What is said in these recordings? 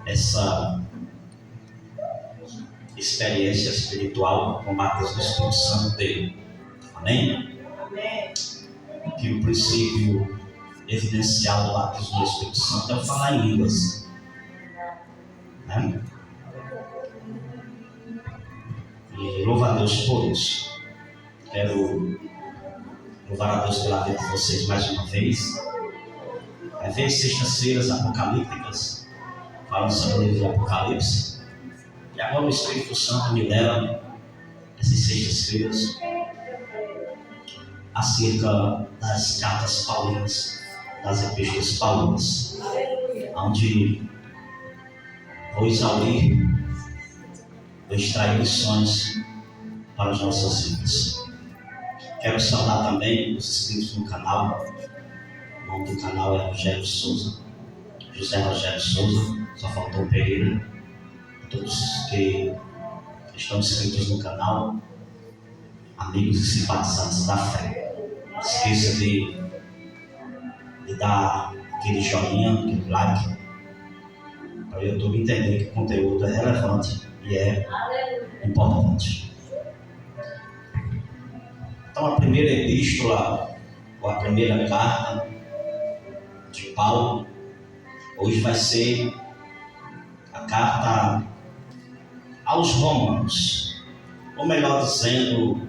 essa experiência espiritual com batismo do Espírito Santo dele. Amém? Amém. Que o princípio evidencial do batismo do Espírito Santo é o falar em línguas. Né? E louva a Deus por isso. Quero louvar a Deus pela vida de vocês mais uma vez. Vai ver sextas-feiras apocalípticas, falando sobre o livro de Apocalipse. E agora o Espírito Santo me leva essas sextas-feiras acerca das cartas paulinas, das epístolas paulinas, onde vou exaurir, vou extrair lições para as nossas vidas. Quero saudar também os inscritos no canal. O nome do canal é Rogério Souza, José Rogério Souza, só faltou o Pereira. Todos que estão inscritos no canal, amigos e simpatizantes da fé, não esqueça de dar aquele joinha, aquele like, para o YouTube entender que o conteúdo é relevante e é importante. Então, a primeira epístola, ou a primeira carta de Paulo, hoje vai ser a carta aos Romanos, ou melhor dizendo,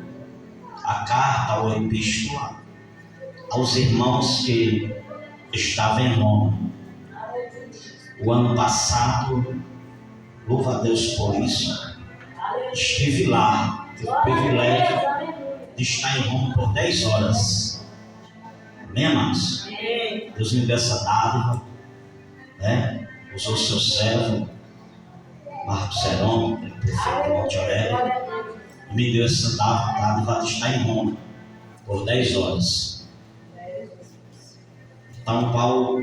a carta ou a epístola aos irmãos que estavam em Roma. O ano passado, louva a Deus por isso, estive lá, tive o privilégio de estar em Roma por 10 horas. Amém, amados? Deus me deu essa dádiva, né? Usou o seu servo, Marcos Serão, prefeito de Monte Aurélio, e me deu essa dádiva de estar em Roma por 10 horas. Então, Paulo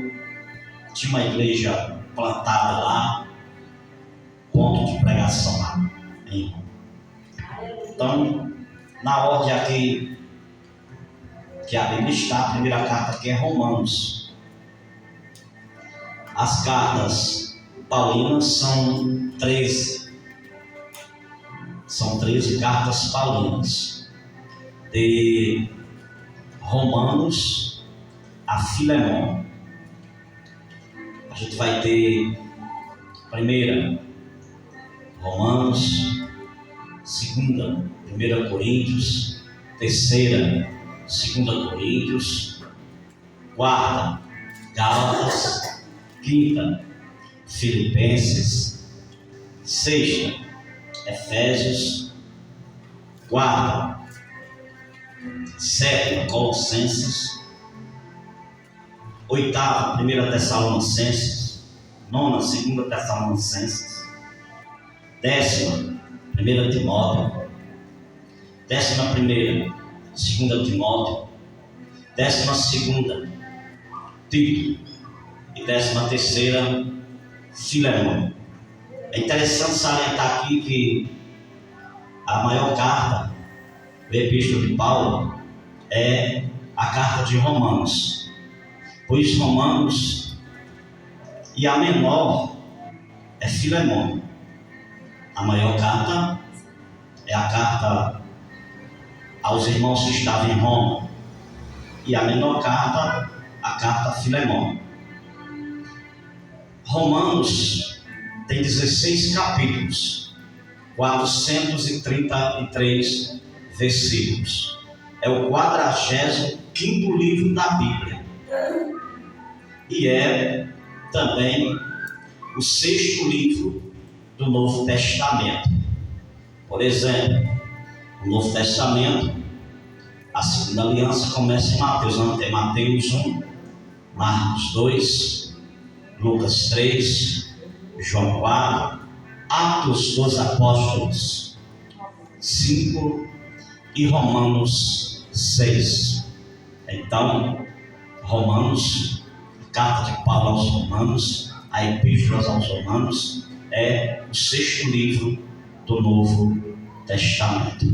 tinha uma igreja plantada lá, ponto de pregação lá em Roma. Então, na ordem aqui que a Bíblia está, a primeira carta aqui é Romanos. As cartas paulinas são 13. São 13 cartas paulinas. De Romanos a Filemão. A gente vai ter primeira Romanos, segunda 1 Coríntios, terceira 2 Coríntios, quarta Gálatas, quinta Filipenses, sexta Efésios, quarta, sétima Colossenses, oitava 1 Tessalonicenses, nona 2 Tessalonicenses, décima 1 Timóteo, 11ª 2 Timóteo, 12ª Tito e 13ª Filemão. É interessante salientar aqui que a maior carta da epístola de Paulo é a carta de Romanos, pois Romanos, e a menor é Filemão. A maior carta é a carta aos irmãos que estavam em Roma, e a menor carta, a carta a Filemão. Romanos tem 16 capítulos, 433 versículos. É o 45º livro da Bíblia. E é também o 6º livro do Novo Testamento. Por exemplo, o Novo Testamento, a segunda aliança começa em Mateus. Não, tem Mateus 1, Marcos 2, Lucas 3, João 4, Atos dos Apóstolos 5 e Romanos 6. Então, Romanos, a carta de Paulo aos Romanos, a epístola aos Romanos, é o 6º livro do Novo Testamento.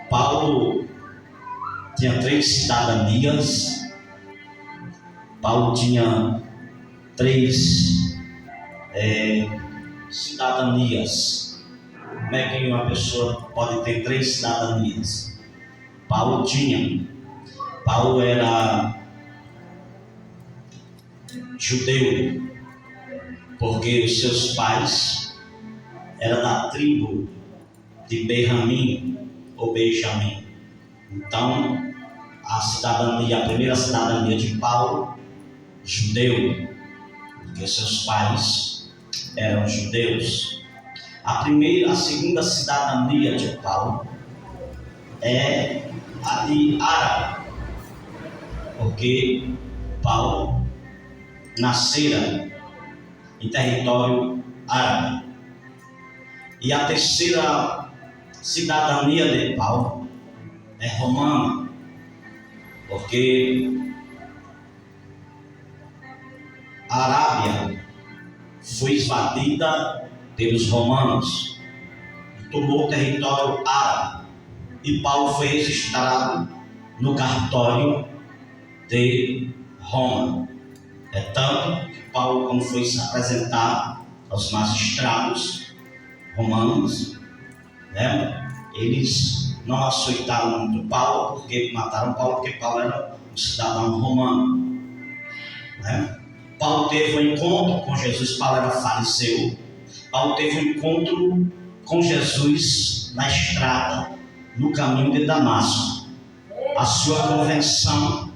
Paulo tinha 3 cidadanias. Paulo tinha 3 cidadanias. Como é que uma pessoa pode ter 3 cidadanias? Paulo tinha. Paulo era judeu, porque os seus pais eram da tribo de Benjamim ou Benjamim. Então, a primeira cidadania de Paulo, judeu, porque seus pais eram judeus. A segunda cidadania de Paulo é a de árabe, porque Paulo nascera em território árabe. E a terceira cidadania de Paulo é romana, porque a Arábia foi invadida pelos romanos e tomou o território árabe, e Paulo foi registrado no cartório de Roma. É tanto que Paulo, quando foi se apresentar aos magistrados romanos, eles não aceitaram muito Paulo, porque mataram Paulo, porque Paulo era um cidadão romano. Paulo teve um encontro com Jesus. Paulo era fariseu. Paulo teve um encontro com Jesus na estrada, no caminho de Damasco. A sua convenção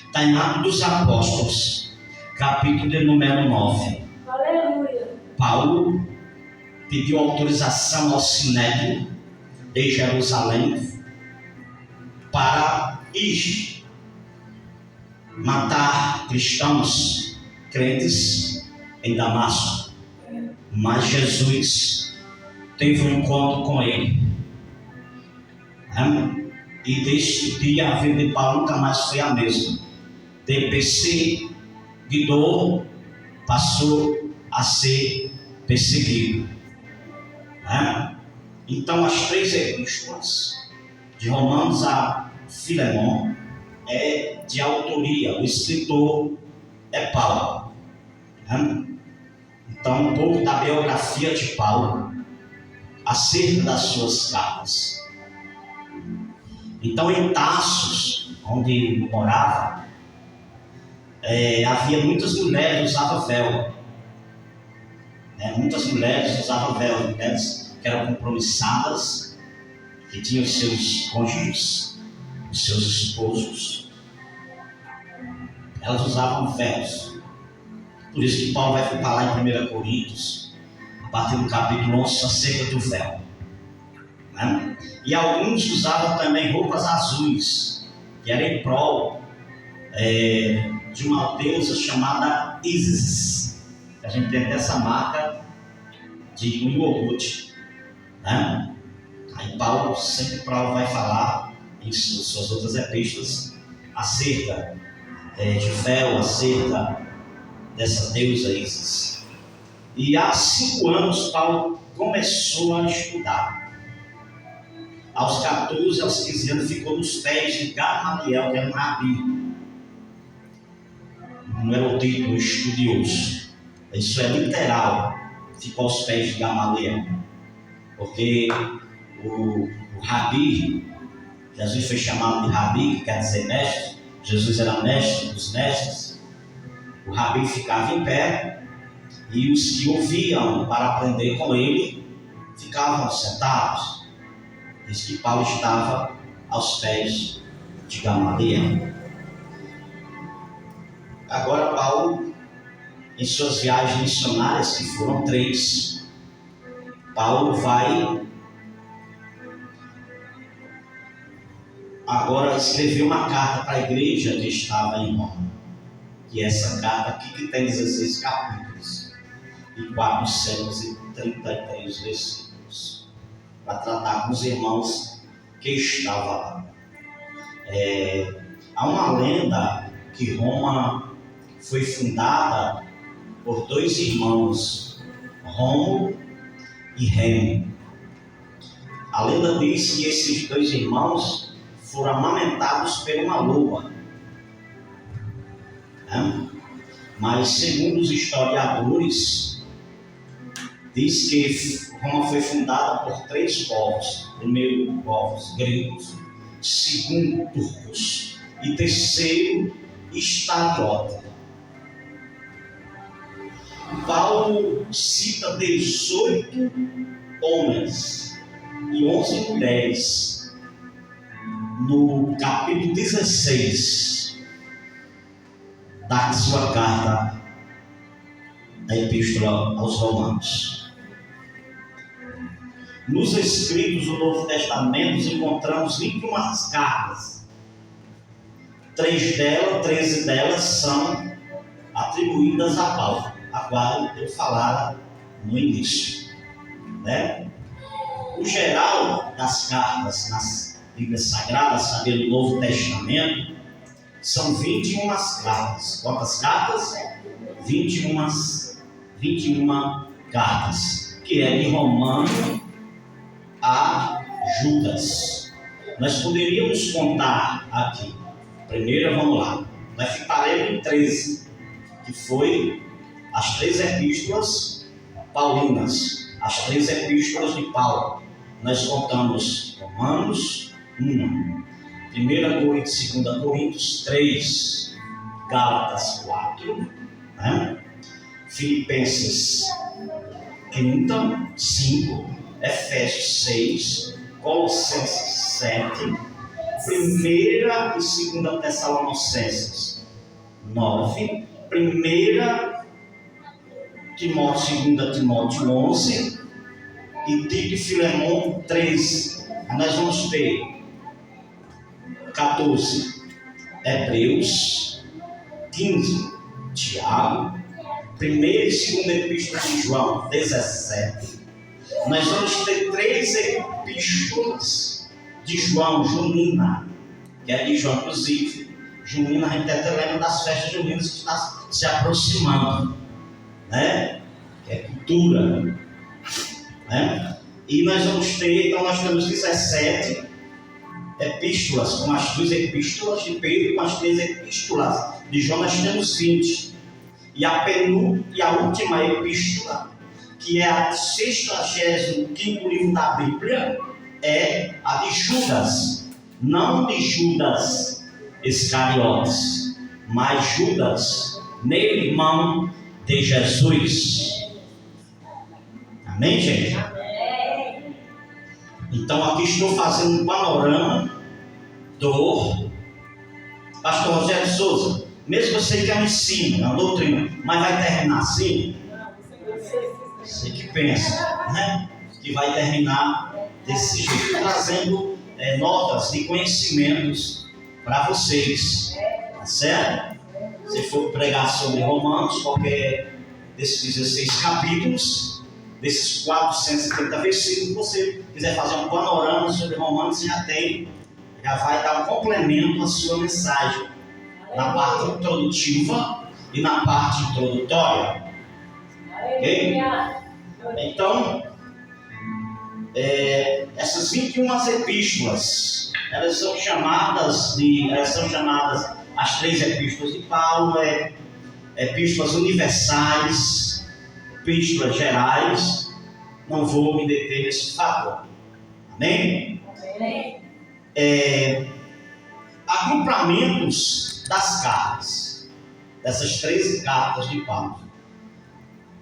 está em Atos dos Apóstolos, capítulo de número 9. Aleluia. Paulo pediu autorização ao Sinédrio de Jerusalém para ir matar cristãos, crentes em Damasco. Mas Jesus teve um encontro com ele. E desde o dia a vida de Paulo nunca mais foi a mesma. De perseguidor passou a ser perseguido. Então, as 3 epístolas, de Romanos a Filemão, é de autoria. O escritor é Paulo. Então, um pouco da biografia de Paulo acerca das suas cartas. Então, em Tarsos, onde morava, havia muitas mulheres que usavam véu. Muitas mulheres usavam véu, mulheres que eram compromissadas, que tinham seus cônjuges, os seus esposos. Elas usavam véus. Por isso que Paulo vai falar em 1 Coríntios, a partir do capítulo 11, acerca do véu. E alguns usavam também roupas azuis, que era em prol de uma deusa chamada Ísis. A gente tem até essa marca de um iogurte. Aí Paulo vai falar em suas outras epístolas acerca de véu, acerca dessa deusa Ísis. E há 5 anos Paulo começou a estudar. Aos 14, aos 15 anos ficou nos pés de Gamaliel, que era um rabi. Não era o título estudioso. Isso é literal. Ficou aos pés de Gamaliel. Porque o rabi, Jesus foi chamado de rabi, que quer dizer mestre. Jesus era mestre dos mestres. O rabi ficava em pé, e os que ouviam para aprender com ele ficavam sentados. Diz que Paulo estava aos pés de Gamaliel. Agora Paulo, em suas viagens missionárias, que foram 3, Paulo vai agora escrever uma carta para a igreja que estava em Roma. E essa carta aqui, que tem 16 capítulos e 433 versículos, para tratar com os irmãos que estavam lá. Há uma lenda que Roma foi fundada por 2 irmãos, Rômulo e Remo. A lenda diz que esses 2 irmãos foram amamentados por uma loba. Mas segundo os historiadores, diz que Roma foi fundada por 3 povos. Primeiro, povos gregos. Segundo, turcos. E terceiro, estaliota. Paulo cita 18 homens e 11 mulheres no capítulo 16 da sua carta, da Epístola aos Romanos. Nos escritos do Novo Testamento encontramos 21 cartas. 13 delas são atribuídas a Paulo, a qual eu falara no início, né? O geral das cartas nas Bíblias Sagradas, sabe, no Novo Testamento, são 21 cartas. Quantas cartas? 21 cartas, que é de Romano a Judas. Nós poderíamos contar aqui. Primeiro, vamos lá. Nós ficaremos em 13, que foi as 3 epístolas paulinas, as 3 epístolas de Paulo. Nós contamos Romanos 1, 1 Coríntios, 2 Coríntios 3, Gálatas 4, né? Filipenses 5, Efésios 6, Colossenses 7, 1 e 2 Tessalonicenses 9, 1 Timóteo, 2 Timóteo 11 e Tito e Filemão 13. Aí nós vamos ter 14 Hebreus, 15 Tiago, 1 e 2 Epístola de João 17. Nós vamos ter 3 epístolas de João, Junina, que é de João, inclusive. Junina, a gente até lembra das festas juninas que está se aproximando, né? Que é cultura, né? E nós vamos ter, então nós temos 17 epístolas, com as 2 epístolas de Pedro, com as 3 epístolas de João, nós temos 20. E a última epístola, que é a 65º livro da Bíblia, é a de Judas. Não de Judas Iscariotes, mas Judas, meio-irmão de Jesus. Amém, gente? Amém. Então aqui estou fazendo um panorama do pastor Rogério Souza. Mesmo eu sei que é um ensino, é uma doutrina, mas vai terminar assim? Você que pensa, né? Que vai terminar desse jeito, trazendo notas de conhecimentos para vocês, tá certo? Se for pregar sobre Romanos, qualquer desses 16 capítulos, desses 470 versículos, se você quiser fazer um panorama sobre Romanos, já vai dar um complemento à sua mensagem, na parte introdutiva e na parte introdutória. Ok? Então, essas 21 epístolas, elas são chamadas as 3 epístolas de Paulo, epístolas universais, epístolas gerais. Não vou me deter nesse fator. Amém? Amém. Agrupamentos das cartas, dessas 13 cartas de Paulo,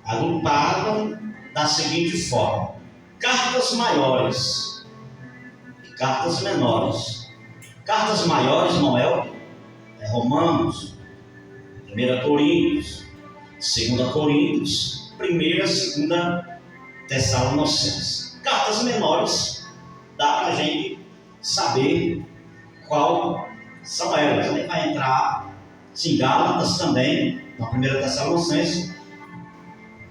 agruparam da seguinte forma: cartas maiores e cartas menores. Cartas maiores, não é Romanos, 1 Coríntios, 2 Coríntios, 1 e 2 Tessalonicenses. Cartas menores, dá para a gente saber qual são elas. A gente vai entrar em Gálatas também, na 1 Tessalonicenses.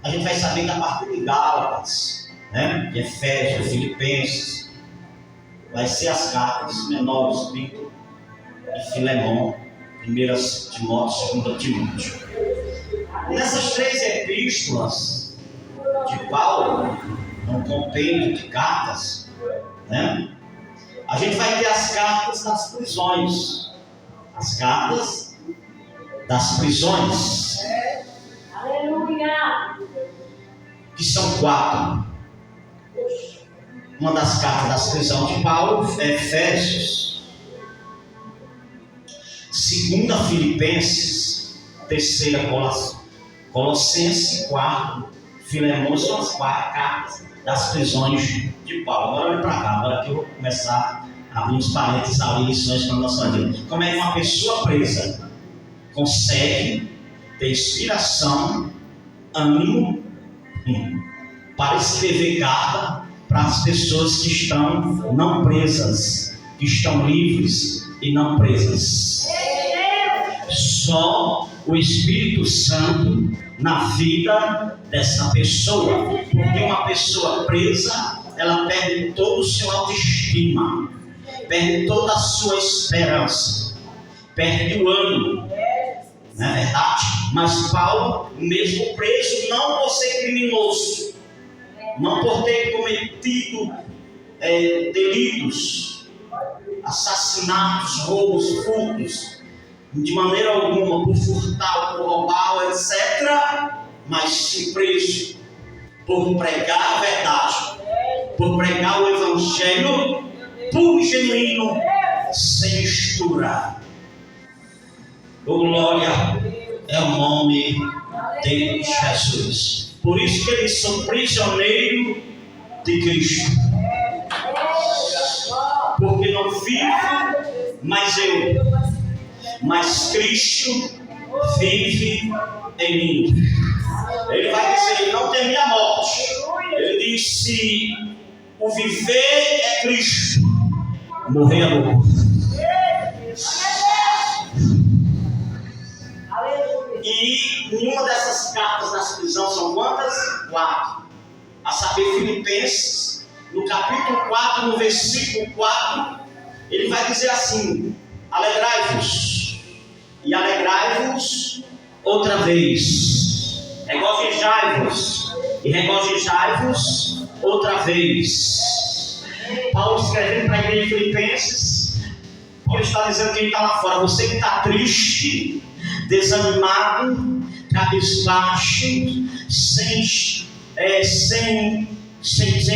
A gente vai saber que a partir de Gálatas, né, de Efésios, Filipenses, vai ser as cartas menores, Tito e Filemão, 1 Timóteo, 2 Timóteo. Nessas 3 epístolas de Paulo, um compêndio de cartas, né, a gente vai ter as cartas das prisões. As cartas das prisões. Aleluia! que são 4. Uma das cartas da prisão de Paulo é Efésios, 2 Filipenses, 3 Colossenses, 4 Filemão. São as 4 cartas das prisões de Paulo. Agora olha para cá, agora que eu vou começar a abrir uns parênteses ali, lições para a nossa vida. Como é que uma pessoa presa consegue ter inspiração, ânimo para escrever carta para as pessoas que estão não presas, que estão livres e não presas? Só o Espírito Santo na vida dessa pessoa, porque uma pessoa presa, ela perde todo o seu autoestima, perde toda a sua esperança, perde o ânimo, não é verdade? Mas Paulo, mesmo preso, não por ser criminoso, não por ter cometido delitos, assassinatos, roubos, furtos, de maneira alguma por furtar, por roubar, etc., mas se preso por pregar a verdade, por pregar o evangelho puro e genuíno, sem mistura. Glória é o nome de Jesus. Por isso que eles são prisioneiros de Cristo. Porque não vivo mais eu, mas Cristo vive em mim. Ele vai dizer: não temi a morte. Ele disse: o viver é Cristo, morrer é lucro. E nenhuma dessas cartas das prisões são quantas? 4. A saber, Filipenses, no capítulo 4, no versículo 4, ele vai dizer assim: alegrai-vos, e alegrai-vos outra vez, regozijai-vos, e regozijai-vos outra vez. Paulo escrevendo para a igreja de Filipenses, Paulo está dizendo que ele está lá fora: você que está triste, desanimado, cabisbaixo, sem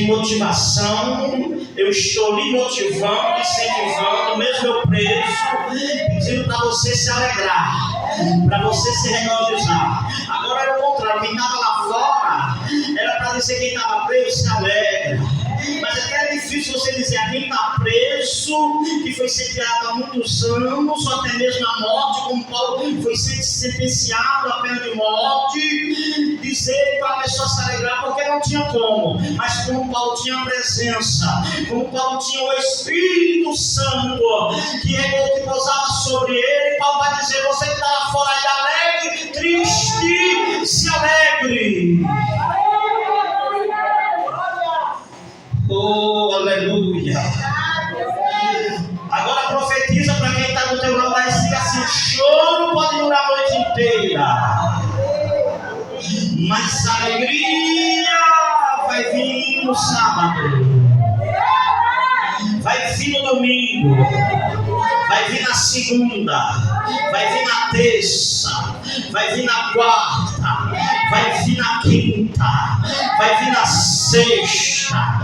motivação, eu estou lhe motivando, incentivando, mesmo eu preso, pedindo para você se alegrar, para você se regozijar. Agora era o contrário: quem estava lá fora era para dizer quem estava preso se alegra. Mas é que é difícil você dizer a quem está preso, que foi sentenciado há muitos anos, ou até mesmo à morte, como Paulo foi sentenciado à pena de morte, dizer para a pessoa se alegrar, porque não tinha como. Mas como Paulo tinha a presença, como Paulo tinha o Espírito Santo que repousava sobre ele, Paulo vai dizer: você que está lá fora aí alegre, triste, se alegre. Oh, aleluia. Agora profetiza para quem está no teu lado, vai dizer assim: o choro pode durar a noite inteira, mas a alegria vai vir no sábado, vai vir no domingo, vai vir na segunda, vai vir na terça, vai vir na quarta, vai vir na quinta, vai vir na sexta,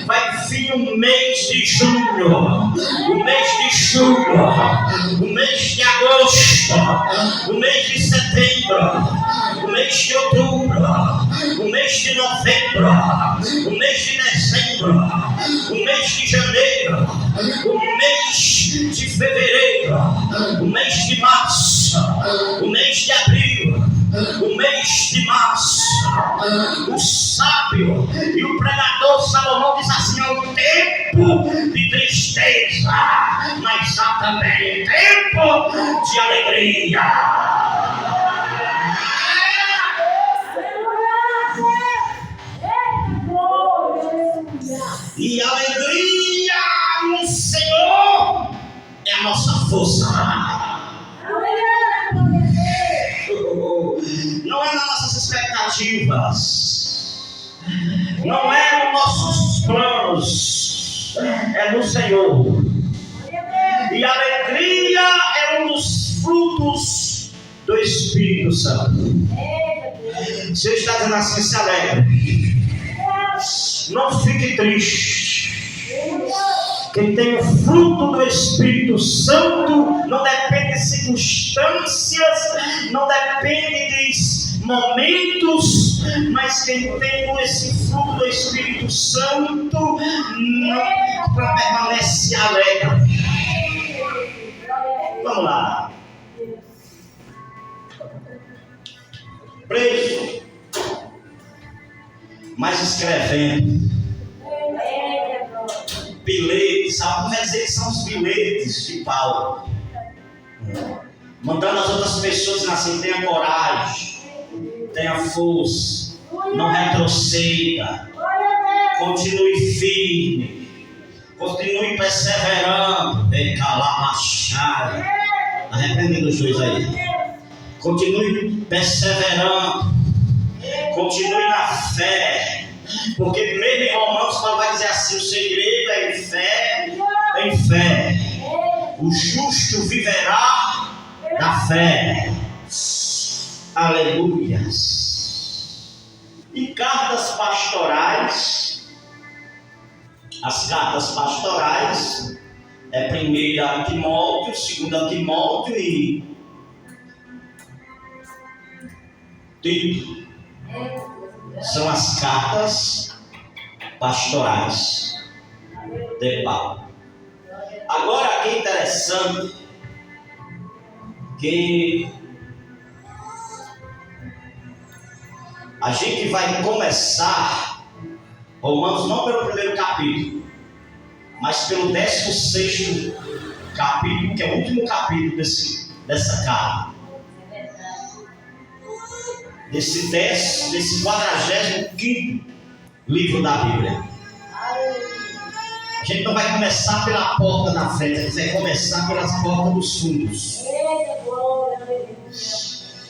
vai vir o mês de junho, o mês de julho, o mês de agosto, o mês de setembro, o mês de outubro, o mês de novembro, o mês de dezembro, o mês de janeiro, o mês de fevereiro, o mês de março, o mês de abril, o mês de março. O sábio e o pregador Salomão diz assim: é o tempo de tristeza, mas há também tempo de alegria. E a alegria no Senhor é a nossa força. Não é nas nossas expectativas, não é nos nossos planos, é no Senhor. E a alegria é um dos frutos do Espírito Santo. Se eu está dizendo assim: se alegre. não fique triste. Quem tem o fruto do Espírito Santo não depende de circunstâncias, não depende de momentos, mas quem tem esse fruto do Espírito Santo não permanece alegre. Vamos lá. Preso, mas escrevendo bilhetes, alguns vai dizer que são os bilhetes de Paulo, mandando as outras pessoas assim: tenha coragem, tenha força, não retroceda, continue firme, continue perseverando. Está repreendendo os dois aí. Continue perseverando, continue na fé, porque mesmo em Romanos Paulo vai dizer assim: o segredo é em fé, o justo viverá da fé. Aleluias. E cartas pastorais, as cartas pastorais é 1 Timóteo, 2 Timóteo e Tito. São as cartas pastorais de Paulo. Agora aqui é interessante que a gente vai começar Romanos não pelo primeiro capítulo, mas pelo 16º capítulo, que é o último capítulo dessa carta. Desse 45º livro da Bíblia. A gente não vai começar pela porta da frente, a gente vai começar pelas portas dos fundos.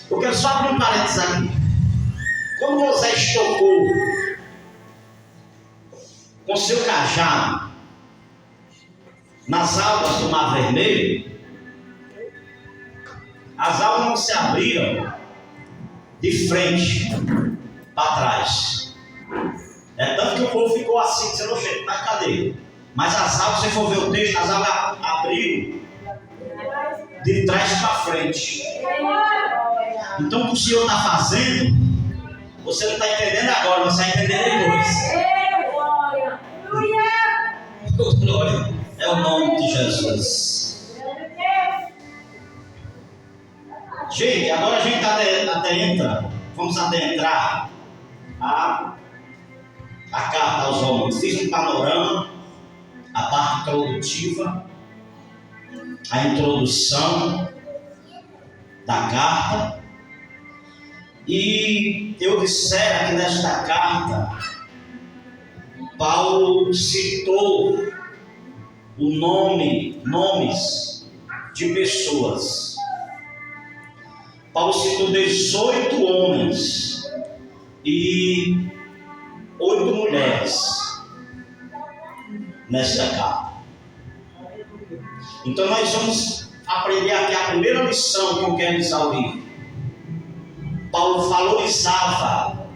Eu quero só abrir um parênteses aqui. Quando Moisés tocou com seu cajado nas águas do Mar Vermelho, as águas não se abriram de frente para trás. É tanto que o povo ficou assim, dizendo: oxe, na cadeia. Mas as águas, se você for ver o texto, as águas abriram de trás para frente. Então o que o Senhor está fazendo, você não está entendendo agora, você vai entender depois. Glória, é o nome de Jesus. Gente, agora a gente vamos adentrar a carta aos Romanos. Fiz um panorama, a parte introdutiva, a introdução da carta, e eu disser que nesta carta Paulo citou nomes de pessoas. Paulo citou 18 homens e 8 mulheres nesta carta. Então nós vamos aprender aqui a primeira lição que eu quero exaurir. Paulo valorizava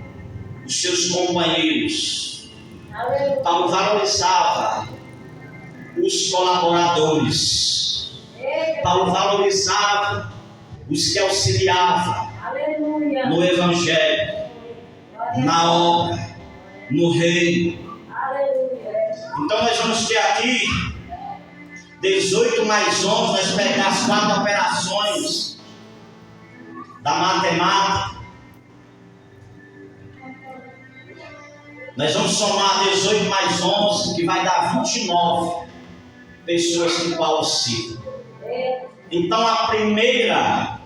os seus companheiros. Paulo valorizava os colaboradores. Paulo valorizava os que auxiliavam no Evangelho, na obra, no reino. Então nós vamos ter aqui 18 mais 11, nós pegamos as 4 operações da matemática. Nós vamos somar 18 mais 11, que vai dar 29 pessoas que Paulo cita. Então a primeira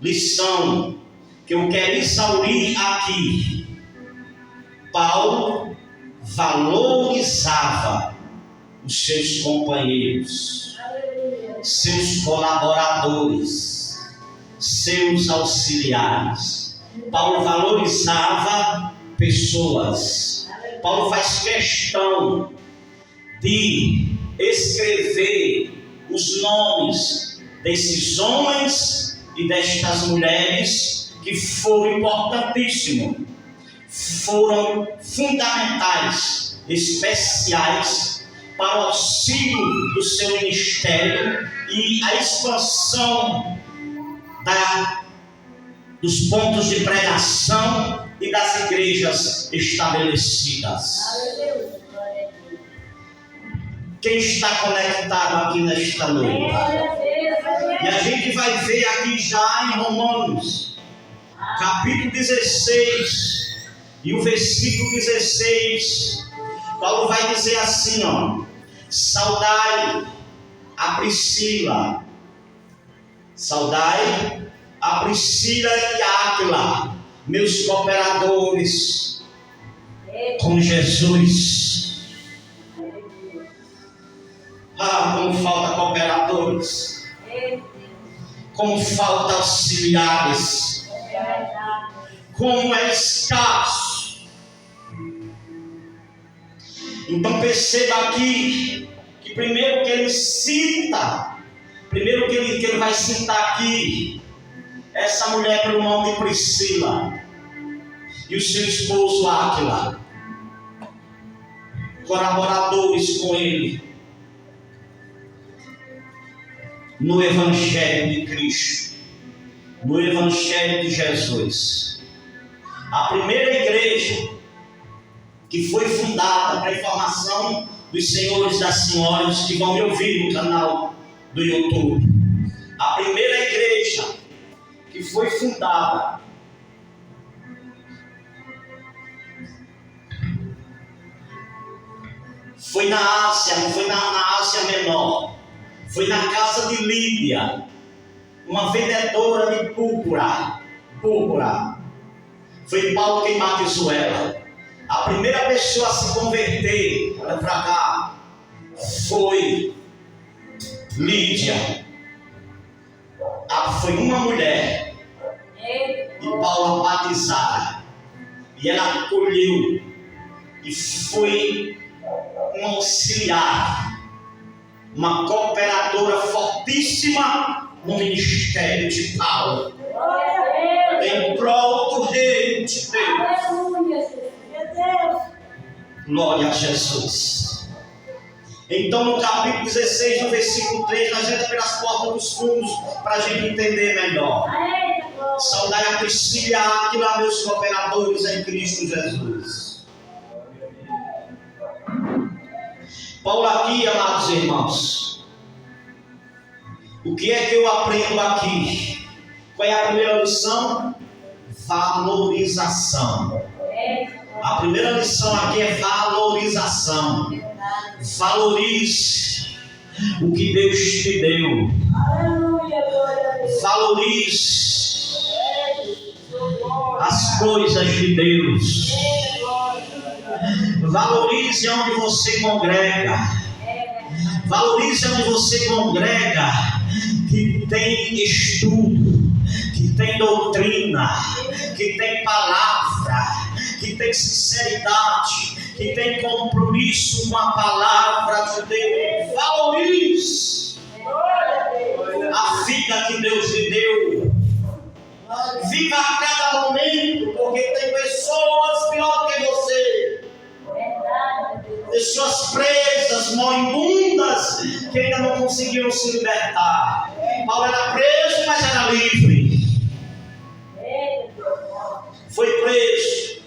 lição que eu quero exaurir aqui: Paulo valorizava os seus companheiros, seus colaboradores, seus auxiliares. Paulo valorizava pessoas. Paulo faz questão de escrever os nomes desses homens e destas mulheres que foram importantíssimos, foram fundamentais, especiais, para o auxílio do seu ministério e a expansão dos pontos de pregação e das igrejas estabelecidas. Quem está conectado aqui nesta noite? E a gente vai ver aqui já em Romanos, capítulo 16, e o versículo 16, Paulo vai dizer assim, saudai a Priscila e Áquila, meus cooperadores com Jesus. Como falta cooperadores, como falta auxiliares, como é escasso. Então perceba aqui que primeiro que ele cita, primeiro que ele vai citar aqui essa mulher pelo nome de Priscila e o seu esposo Áquila, colaboradores com ele no Evangelho de Cristo, no Evangelho de Jesus. A primeira igreja que foi fundada, para a informação dos senhores e das senhoras que vão me ouvir no canal do YouTube, a primeira igreja que foi fundada foi na Ásia, não foi na Ásia Menor, foi na casa de Lídia, uma vendedora de púrpura. Foi Paulo quem batizou ela. A primeira pessoa a se converter, olha para cá, foi Lídia. Foi uma mulher e Paulo a batizara, e ela acolheu e foi um auxiliar, uma cooperadora fortíssima no ministério de Paulo, em prol do reino de Deus. Glória a Jesus. Então no capítulo 16, no versículo 3, nós entramos pelas portas dos fundos para a gente entender melhor. Saudai a Priscila e a Áquila, meus cooperadores em Cristo Jesus. Paulo aqui, amados irmãos, o que é que eu aprendo aqui? Qual é a primeira lição? Valorização. A primeira lição aqui é valorização. Valorize o que Deus te deu. Valorize as coisas de Deus. Valorize onde você congrega. Valorize onde você congrega, que tem estudo, que tem doutrina, que tem palavra, que tem sinceridade, que tem compromisso com a palavra de Deus. Valorize a vida que Deus lhe deu. Viva a cada momento, porque tem pessoas pior que você, pessoas presas, moribundas, que ainda não conseguiram se libertar. Paulo era preso, mas era livre. Foi preso,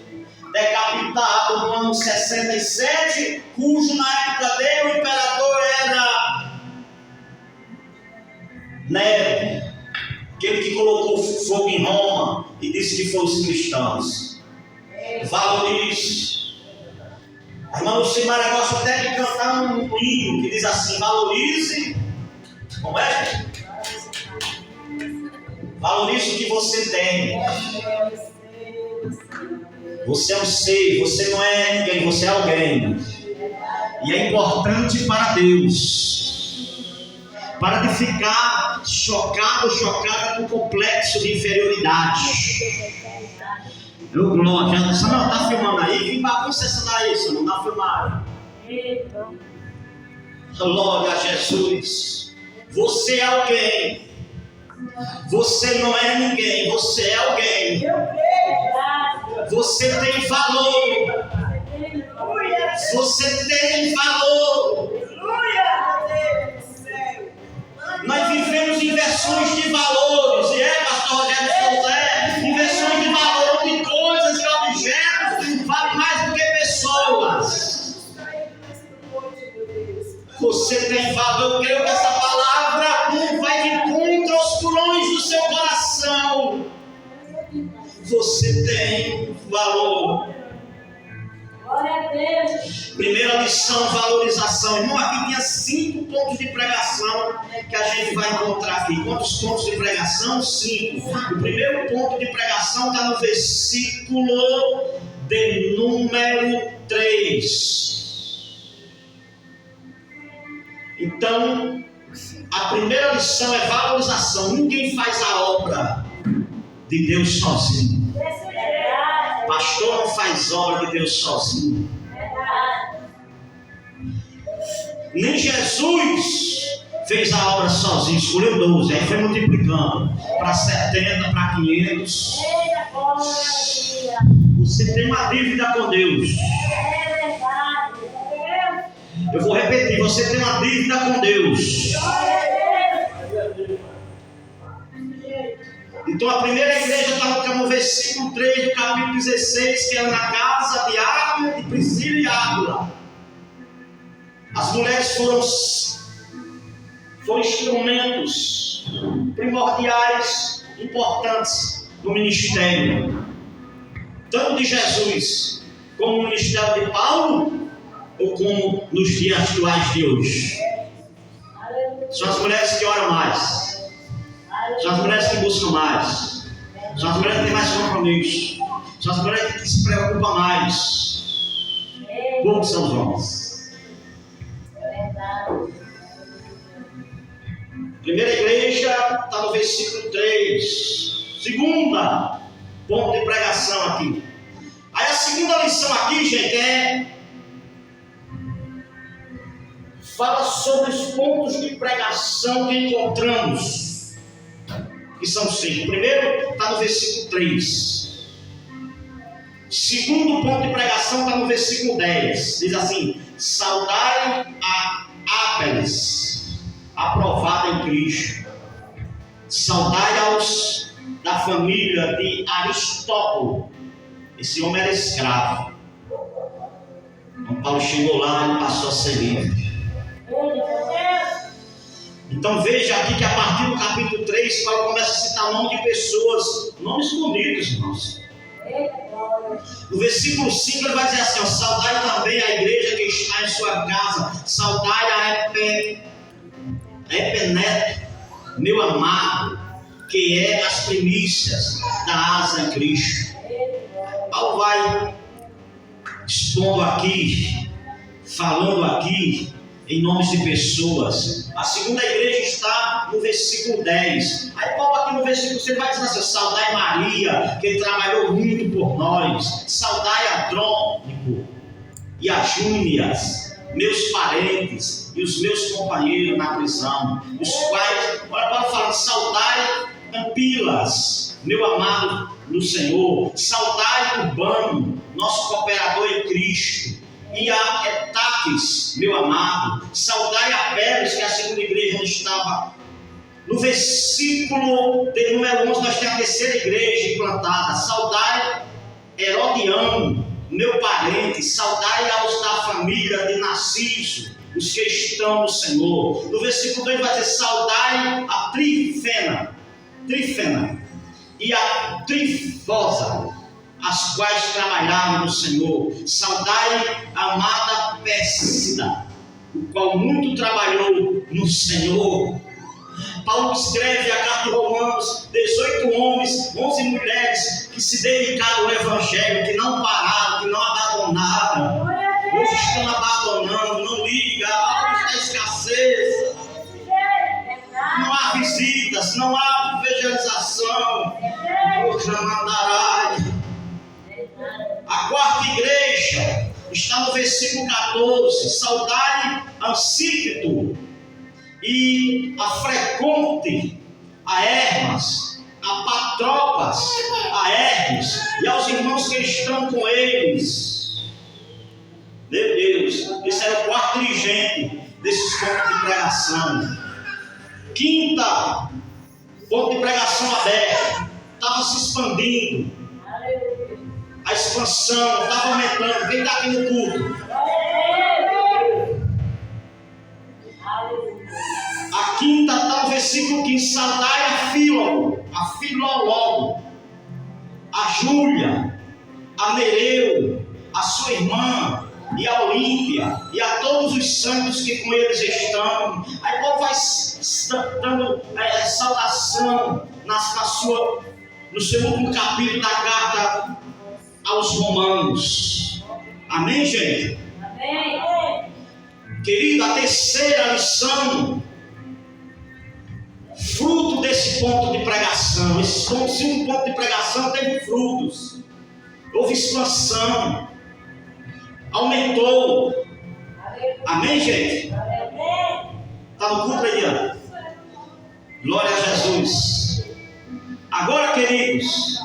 decapitado no ano 67, cujo na época dele o imperador era Nero, aquele que colocou fogo em Roma e disse que foram os cristãos. Valorize. A irmã Lucimara gosta até de cantar um hino que diz assim: valorize. Como é? Valorize o que você tem. Você é um ser, você não é ninguém, você é alguém. E é importante para Deus. Para de ficar chocada com o complexo de inferioridade. Eu, glória, você não está filmando aí? Que bagunça essa daí, você não está filmando? Glória a Jesus. Você é alguém. Você não é ninguém, você é alguém. Você tem valor. Você tem valor. Nós vivemos inversões de valores. E pastor Rogério Souza, inversões de valor de coisas e objetos vale mais do que pessoas. Você tem valor. Eu creio que essa palavra vai de encontro aos porões do seu coração. Você tem valor. Glória a Deus. Primeira lição, valorização. Irmão, aqui tinha 5 pontos de pregação que a gente vai encontrar aqui. Quantos pontos de pregação? 5. O primeiro ponto de pregação está no versículo de número 3. Então, a primeira lição é valorização. Ninguém faz a obra de Deus sozinho. Pastor não faz obra de Deus sozinho. Nem Jesus fez a obra sozinho. Escolheu 12, aí foi multiplicando para 70, para 500. Você tem uma dívida com Deus. Eu vou repetir, você tem uma dívida com Deus. Então a primeira igreja está no versículo 3 do capítulo 16, que era na casa de Água, de Priscila e Áquila. As mulheres foram instrumentos primordiais, importantes no ministério, tanto de Jesus, como no ministério de Paulo, ou como nos dias atuais de hoje. São as mulheres que oram mais. São as mulheres que buscam mais. São as mulheres que têm mais compromisso. São as mulheres que se preocupam mais. Poucos são os homens. Primeira igreja está no versículo 3. Segunda, ponto de pregação aqui. Aí a segunda lição aqui, gente, fala sobre os pontos de pregação que encontramos. Que são 5. O primeiro está no versículo 3. Segundo ponto de pregação está no versículo 10. Diz assim: saudai a Ápeles, aprovada em Cristo. Saudai aos da família de Aristóbulo. Esse homem era escravo. Quando Paulo chegou lá, ele passou a ser livre. Então veja aqui que a partir do capítulo 3, Paulo começa a citar nome de pessoas, nomes bonitos, irmãos. No versículo 5 ele vai dizer assim: ó, saudai também a igreja que está em sua casa, saudai a Epeneto, meu amado, que é as primícias da asa em Cristo. Paulo vai expondo aqui, falando aqui em nomes de pessoas. A segunda igreja está no versículo 10. Aí Paulo aqui no versículo 6 vai dizer assim: saudai Maria, que trabalhou muito por nós. Saudai Andrônico e a Júnias, meus parentes e os meus companheiros na prisão, os quais, agora Paulo fala: saudai Ampilas, meu amado no Senhor. Saudai Urbano, nosso cooperador em Cristo. E a Etaques, meu amado. Saudai a Pérez, que é a segunda igreja onde estava. No versículo de número 11 nós temos a terceira igreja implantada. Saudai Herodião, meu parente. Saudai aos da família de Narciso, os que estão no Senhor. No versículo 2 vai dizer: saudai a Trifena e a Trifosa, as quais trabalharam no Senhor. Saudai a amada Pérsida, o qual muito trabalhou no Senhor. Paulo escreve a carta de Romanos: 18 homens, 11 mulheres que se dedicaram ao Evangelho, que não pararam, que não abandonaram. Hoje estão abandonando, não ligam, está escassez. Não há visitas, não há evangelização. Hoje não mandará. A quarta igreja está no versículo 14. Saudai Amsíquito e a Freconte, a Hermas, a Patrobas, a Hermes e aos irmãos que estão com eles. Meu Deus, esse era o quarto dirigente desses pontos de pregação. Quinta, ponto de pregação aberto, estava se expandindo. A expansão estava aumentando. Quem está aqui no culto? A quinta está no versículo 15. Saudai a Filólogo, a Júlia, a Nereu, a sua irmã, e a Olímpia, e a todos os santos que com eles estão. Aí Paulo vai dando saudação no seu último capítulo da carta aos Romanos. Amém, gente? Amém. Querido, a terceira lição, fruto desse ponto de pregação. Esse segundo ponto de pregação teve frutos, houve expansão, aumentou. Amém, gente? Está no culto aí, ó. Glória a Jesus. Agora, queridos,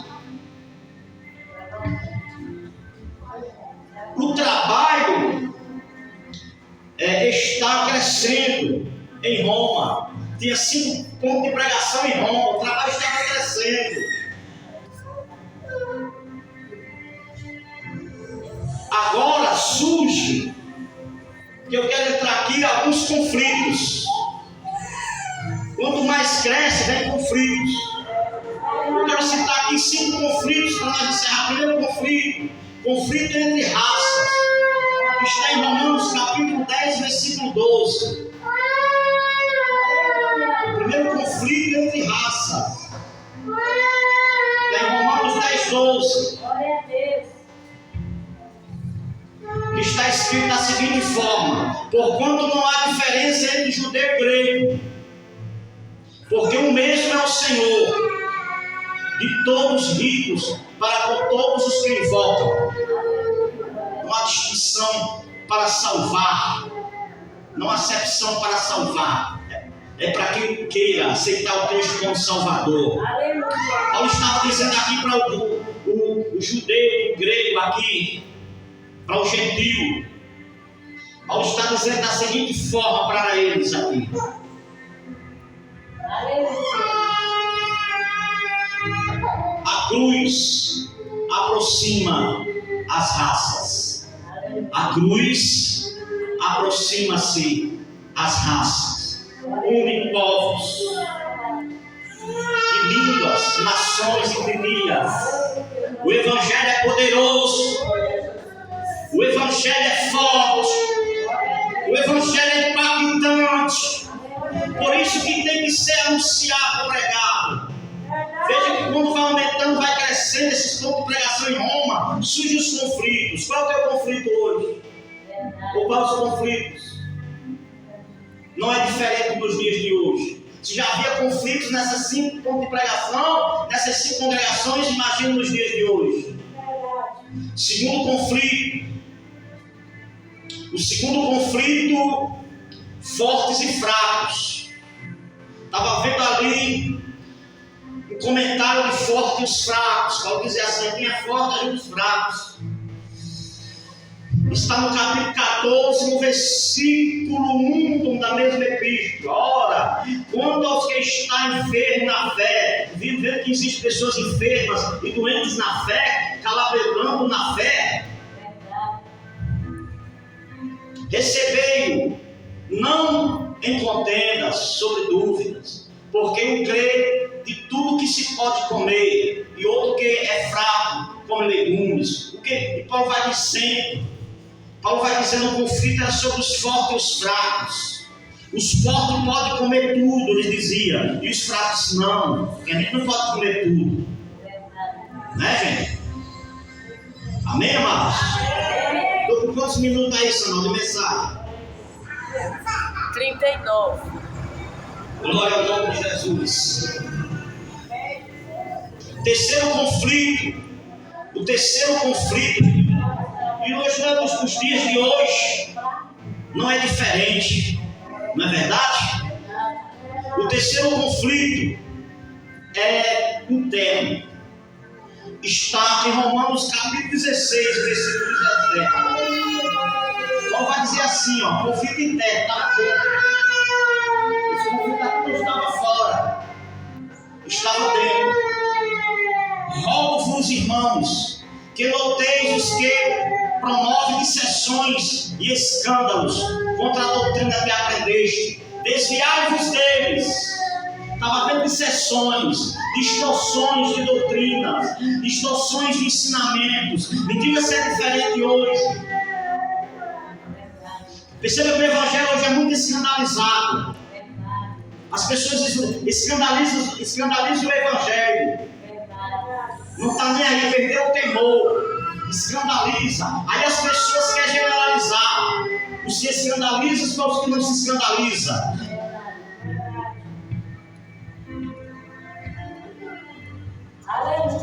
o trabalho está crescendo em Roma. Tinha 5 pontos de pregação em Roma. O trabalho estava crescendo. Agora surge, que eu quero entrar aqui, alguns conflitos. Quanto mais cresce, vem conflitos. Eu quero citar aqui 5 conflitos para nós encerrar. Primeiro conflito entre raças, que está em Romanos capítulo 10, versículo 12. O primeiro conflito entre raças está em Romanos 10, 12. Glória a Deus. Que está escrito da seguinte forma: porquanto não há diferença entre judeu e grego, porque o mesmo é o Senhor de todos os ricos, para com todos os que invocam. Não há distinção para salvar, não há acepção para salvar. É para quem queira aceitar o Cristo como Salvador. Aleluia. Paulo estava dizendo aqui para o judeu, o grego aqui, para o gentil. Paulo está dizendo da seguinte forma para eles aqui: a cruz aproxima as raças. A cruz aproxima-se as raças. Une povos, de línguas, nações e etnias. O Evangelho é poderoso. O Evangelho é forte. O Evangelho é impactante. Por isso que tem que ser anunciado, pregado. Veja que quando vai aumentando, vai crescendo esses pontos de pregação em Roma, surgem os conflitos. Qual é o teu conflito hoje? Ou quais os conflitos? Não é diferente dos dias de hoje. Se já havia conflitos nessas 5 pontos de pregação, nessas 5 congregações, imagina nos dias de hoje. Segundo conflito. O segundo conflito, fortes e fracos. Estava vendo ali um comentário de fortes e os fracos. Paulo dizia assim: quem é forte ajuda os fracos. Está no capítulo 14, no versículo 1 da mesma epístola. Ora, quanto aos que estão enfermos na fé, vendo que existem pessoas enfermas e doentes na fé, calabrando na fé, recebei-o, não em contendas sobre dúvidas, porque um crê de tudo que se pode comer, e outro que é fraco, come legumes. E Paulo vai dizendo, o conflito era sobre os fortes e os fracos. Os fortes podem comer tudo, ele dizia, e os fracos não, porque a gente não pode comer tudo. Né, gente? Amém, amados? Estou com quantos minutos aí, Samuel, de mensagem? 39. Glória ao nome de Jesus. O terceiro conflito, e nós vemos nos dias de hoje, não é diferente, não é verdade? O terceiro conflito é interno. Está em Romanos capítulo 16, versículo 17. Paulo vai dizer assim, ó, conflito interno, estava dentro. Esse conflito aqui não estava fora, estava dentro. Rogo-vos, irmãos, que noteis os que promovem dissensões e escândalos contra a doutrina que aprendeste. Desviai-vos deles. Estava vendo dissensões, distorções de doutrinas, distorções de ensinamentos. Me diga se é diferente hoje. Perceba que o evangelho hoje é muito escandalizado. As pessoas escandalizam o evangelho. Não está nem aí, perdeu o temor. Escandaliza. Aí as pessoas querem generalizar. Os que escandalizam são os que não se escandalizam.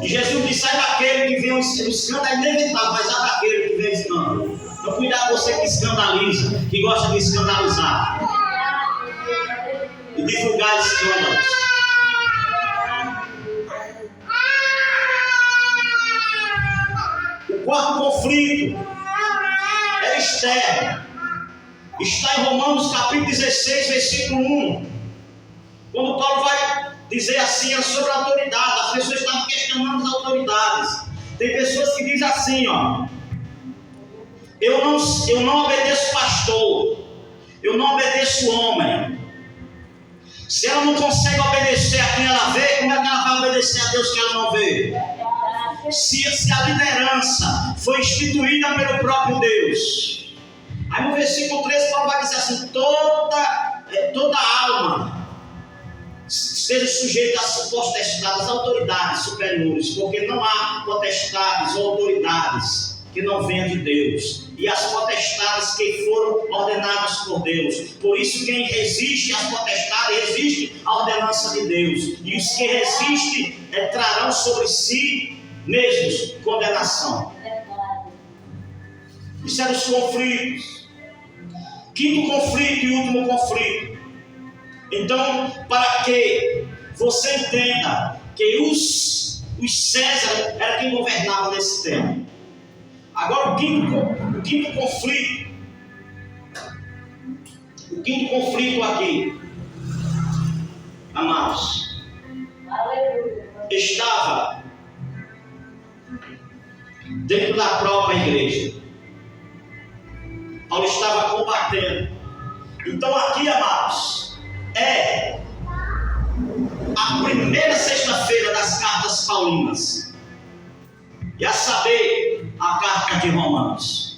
E Jesus disse: sai daquele que vem o escândalo, é inevitável, mas sai daquele que vem ensinando. Então cuidado você que escandaliza, que gosta de escandalizar e divulgar escândalos. O quarto conflito é externo. Está em Romanos capítulo 16, versículo 1. Quando Paulo vai dizer assim, é sobre a autoridade. As pessoas estavam questionando as autoridades. Tem pessoas que dizem assim, ó: eu não obedeço pastor, eu não obedeço homem. Se ela não consegue obedecer a quem ela vê, como é que ela vai obedecer a Deus que ela não vê? Se a liderança foi instituída pelo próprio Deus. Aí no versículo 13 Paulo vai dizer assim: toda alma seja sujeita às potestades, às autoridades superiores, porque não há potestades ou autoridades que não venham de Deus, e as potestades que foram ordenadas por Deus. Por isso quem resiste às potestades resiste à ordenança de Deus, e os que resistem trarão sobre si mesmos condenação. Isso eram os conflitos. Quinto conflito e último conflito. Então, para que você entenda que os César era quem governava nesse tempo. Agora o quinto conflito aqui, amados, estava dentro da própria igreja. Paulo estava combatendo. Então aqui, amados, é a primeira sexta-feira das cartas paulinas, e a saber, a carta de Romanos.